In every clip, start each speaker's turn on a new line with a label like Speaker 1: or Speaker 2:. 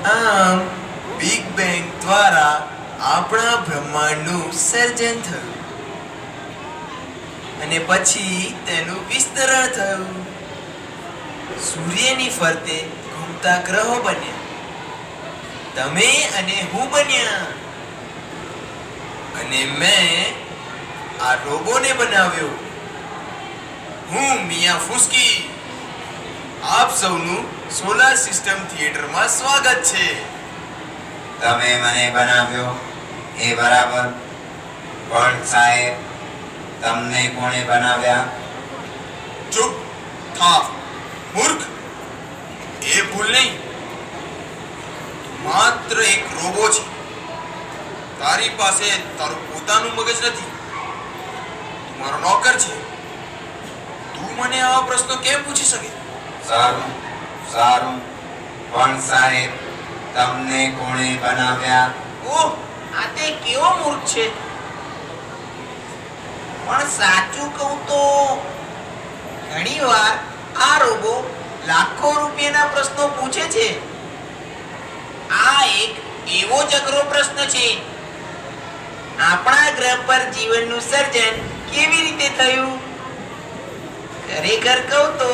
Speaker 1: આમ big bang દ્વારા આપણા બ્રહ્માંડનું સર્જન થયું અને પછી તેનું વિસ્તરણ થયું. સૂર્યની ફરતે ઘૂમતા ગ્રહો બન્યા. તમે અને હું બન્યા. અને મેં આ રોબોને બનાવ્યો. હું મિયા ફુસ્કી. આપ સૌનું સોલાર સિસ્ટમ થિયેટરમાં સ્વાગત છે.
Speaker 2: તમે મને બનાવ્યો એ બરાબર, પણ સાહેબ તમને કોણે બનાવ્યા?
Speaker 1: ચૂપ થા મૂર્ખ. એ ભૂલ નહીં. માત્ર એક રોબો છે. તારી પાસે તારું પોતાનું મગજ નથી. તું મારો નોકર છે. તું મને આવા પ્રશ્નો કેમ પૂછી શકે?
Speaker 2: સારું સારું, પણ સાહેબ તમને કોણે બનાવ્યા?
Speaker 3: ઓહ, આ તે કેવો મૂર્ખ છે. પણ સાચું કહું તો ઘણીવાર આ રોબો લાખો રૂપિયાના પ્રશ્નો પૂછે છે. આ એક એવો જ અઘરો પ્રશ્ન છે. આપણા ગ્રહ પર જીવનનું સર્જન કેવી રીતે થયું? ખરેખર કહું તો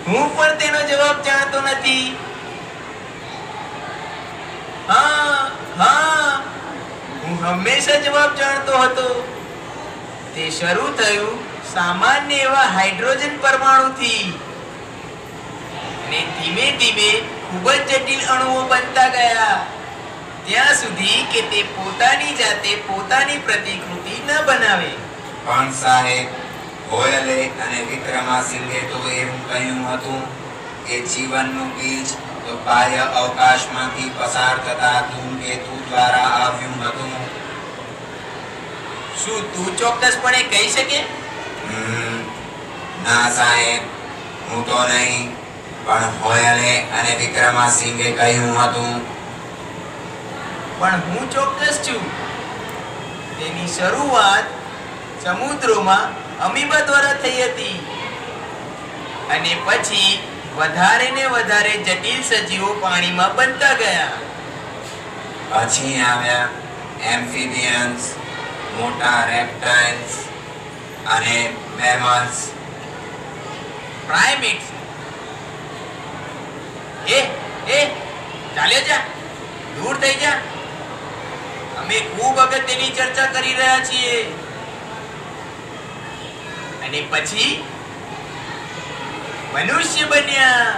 Speaker 3: હું પણ તેનો જવાબ જાણતો નથી. હા, હું હંમેશા જવાબ જાણતો હતો. તે શરૂ થયું સામાન્ય એવા હાઇડ્રોજન પરમાણુથી, અને ધીમે ધીમે ખૂબ જ જટિલ અણુઓ બનતા ગયા, ત્યાં સુધી કે તે પોતાની જાતે પોતાની પ્રતિકૃતિ ન બનાવે.
Speaker 2: પણ સાહેબ, હોયલે અને વિક્રમાસિંઘે તો એવું કહ્યું હતું કે જીવનનું બીજ તો બાહ્ય અવકાશમાંથી પસાર થતા ધૂમકેતુ દ્વારા આવ્યું હતું.
Speaker 3: શું તું ચોક્કસપણે કહી શકે?
Speaker 2: ના સાહેબ, હું તો નહીં, પણ હોયલે અને વિક્રમાસિંઘે કહ્યું હતું.
Speaker 3: પણ હું ચોક્કસ છું. તેની શરૂઆત સમુદ્રોમાં અમીબા દ્વારા થઈ હતી, અને પછી વધારે ને વધારે જટિલ સજીવો પાણીમાં બનતા ગયા.
Speaker 2: પછી આવ્યા એમ્ફિબિયન્સ, મોટા રેપ્ટાઇલ્સ અને મેમલ્સ.
Speaker 3: પ્રાઇમેટ્સ. ચાલ્યો જા, દૂર થઈ જા. અમે ખૂબ અગત્યની ચર્ચા કરી રહ્યા છીએ. અને પછી મનુષ્ય બન્યા.